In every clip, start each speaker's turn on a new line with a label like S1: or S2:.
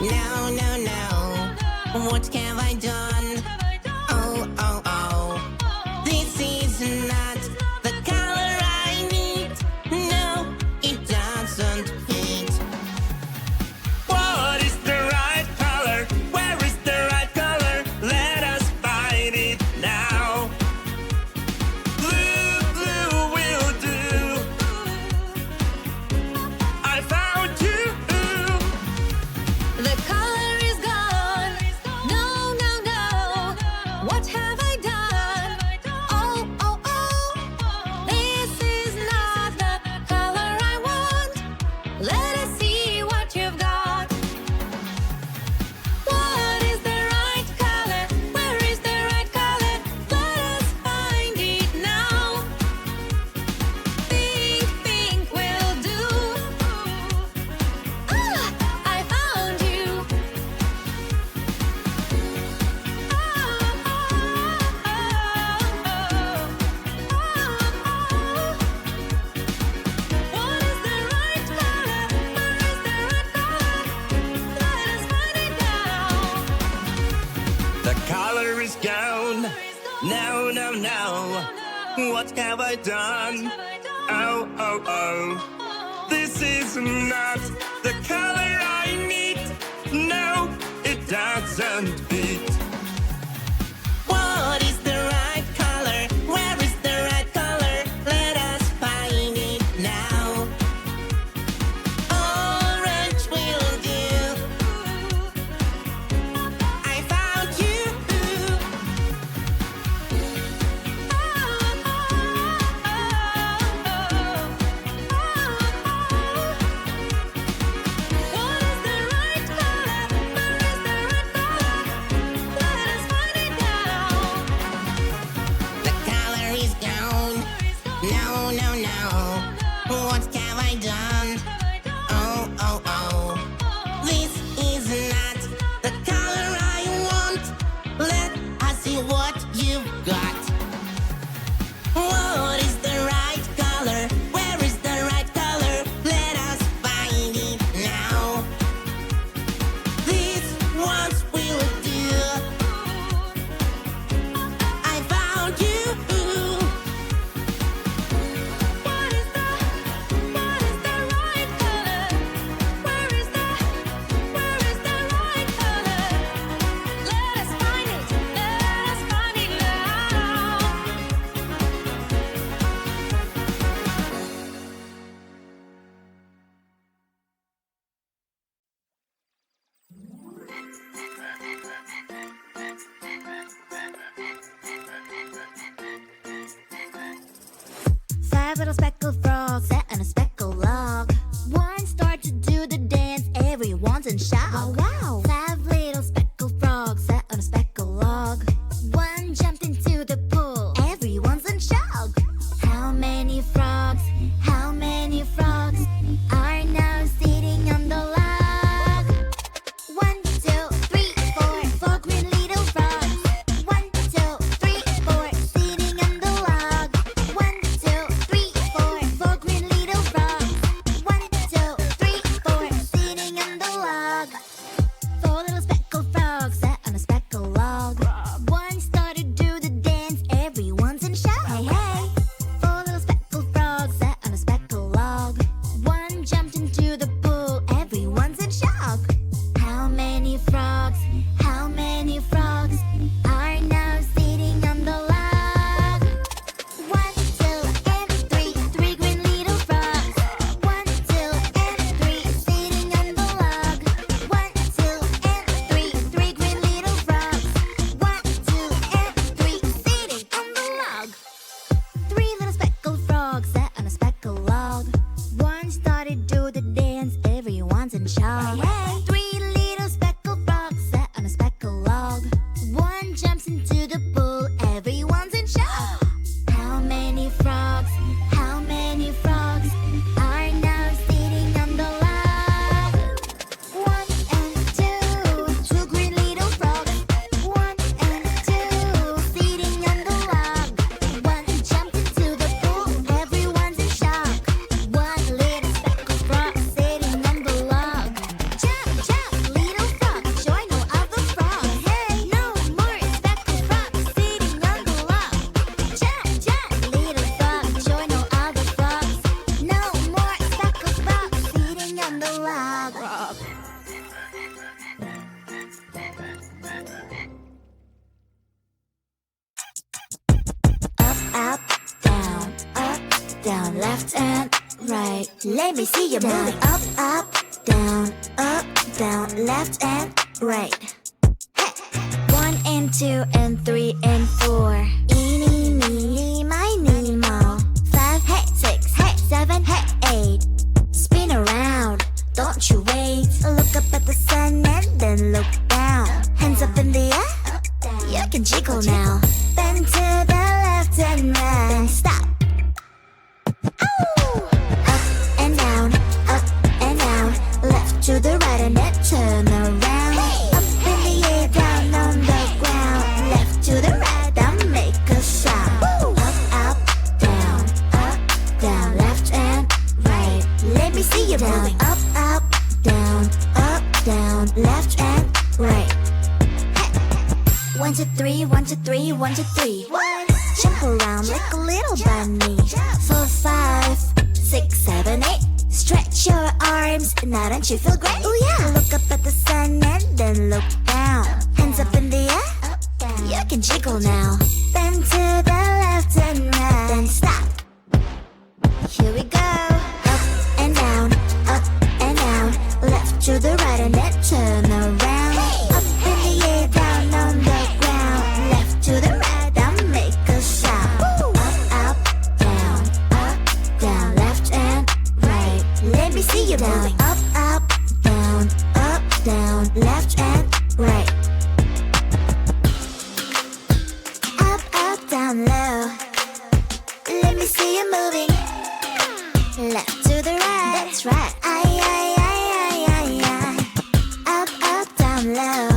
S1: No, no, no. What have I done? Oh, oh, oh. This is not the color I need. No, it doesn't fit.
S2: What is the right color? Where is the right color? Let us find it now. Blue, blue will do. I found you.
S3: The color is gone. No, no, no. What have I done? Oh, oh, oh. This is not the color I want. Let us see what you've got. What is the right color? Where is the right color? Let us find it now. Pink will do. Ah, I found you. What is the right color? Where is the right color? Let us find it now.
S2: The color is gone. No, no, no. What have I done? Oh, oh, oh. This is not the color I need. No, it doesn't fit.
S1: What is the right color? Where is the right color? Let us find it now. Orange will do. I found you.
S3: What is the right color? Where is the right color? Let us find it now.
S1: The color is gone. No, no, no. What have I done? Oh, oh, oh. This is not the color I want. Let us see what you've got. What is the right color? Where is the right color? Let us find it now. This ones will do. I found you.
S3: What is the right color? Where is the right color? Let us find it. Let us find it now.
S4: Five little speckled frogs sat on a speckled log. One started to do the dance, everyone's in shock. Oh wow! Five little speckled frogs sat on a speckled log. One jumped into the pool, everyone's in shock. How many frogs? How many frogs are now sitting on the log? 1, 2, 3, 4, 4 green little frogs. 1, 2, 3, 4, sitting on the log. 1, 2, 3, 4, 4 green little frogs. up, down, left and right. Let me see you moving. Up, down, left and right. Hey. 1 and 2 and 3 and 4. Eeny, meeny, miny, mo. 5, hey, 6, hey, 7, hey, 8. Spin around, don't you wait. Look up at the sun and then look down. Hands up in the air, you can jiggle now. Bend to the left and right. Then stop. Ow! Up and down, left to the right and then turn around. Up in the air, down on the ground. Left to the right, and make a sound. Up, down, left and right. Let me see you moving. Up, down, left and right. Hey. 1, 2, 3, 1, 2, 3, 1, 2, 3. Jump around like a little bunny. 4, 5, 6, 7, 8. Stretch your arms, now don't you feel great? Oh yeah! Look up at the sun and then look down. Hands up in the air, you can jiggle now. Bend to the left and right. Then stop. Here we go. Up and down, left to the right and then turn around. Up in the air, down on the ground. Left to the right, and make a sound. Up, down, left and right. Let me see you moving. Up, down, left and right. Up, down, low. Let me see you moving. Left to the right. That's right. Aye. Up, down, low.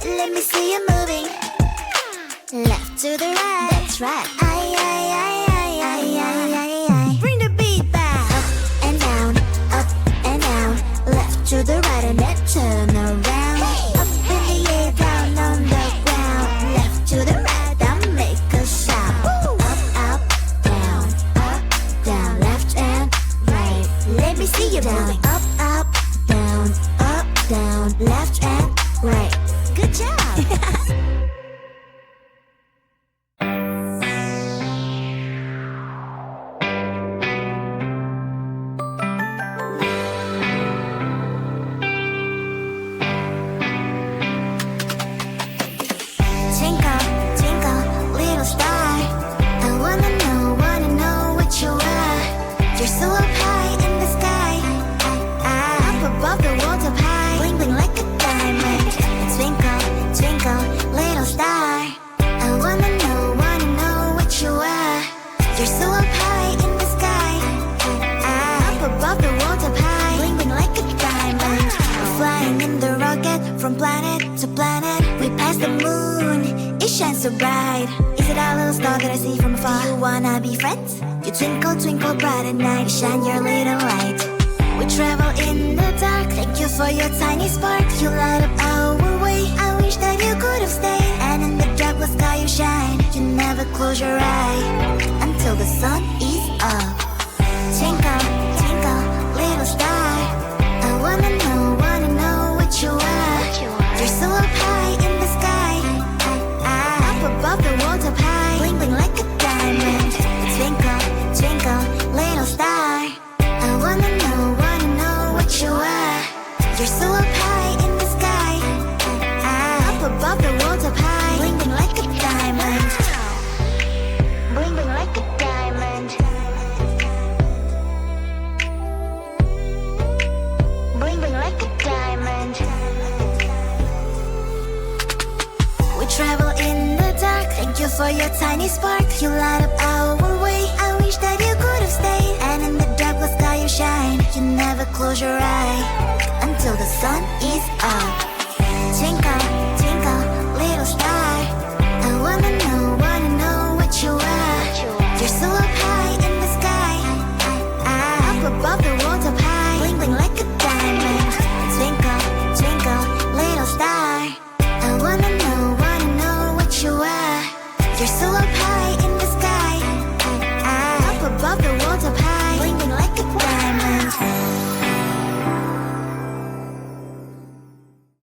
S4: Let me see you moving. Left to the right. That's right. Aye. Bring the beat back. Up and down, left to the right and then turn around. Up in the air, down on the ground. Left to the right, and make a sound. Up, down, left and right. Let me see you moving. Up, down, left and right. Good job. From planet to planet, we pass the moon. It shines so bright. Is it our little star that I see from afar? Do you wanna be friends? You twinkle, twinkle bright at night. Shine your little light. We travel in the dark. Thank you for your tiny spark. You light up our way. I wish that you could have stayed. And in the dark sky you shine. You never close your eye until the sun is up. Twinkle, twinkle, little star. I wanna know what you are. You're so up high in the sky. Up above the world up high. Bling bling like a diamond. Twinkle, twinkle, little star. I wanna know what you are. You're so up high in the sky. Up above the world up high. Bling bling like a diamond. Bling bling like a diamond. Bling bling like a diamond. We travel in the dark. Thank you for your tiny spark. You light up our way. I wish that you could have stayed. And in the dark sky you shine. You never close your eye until the sun is up. Twinkle, twinkle, little star. I wanna know what you are. You're so up high in the sky. Up above the world up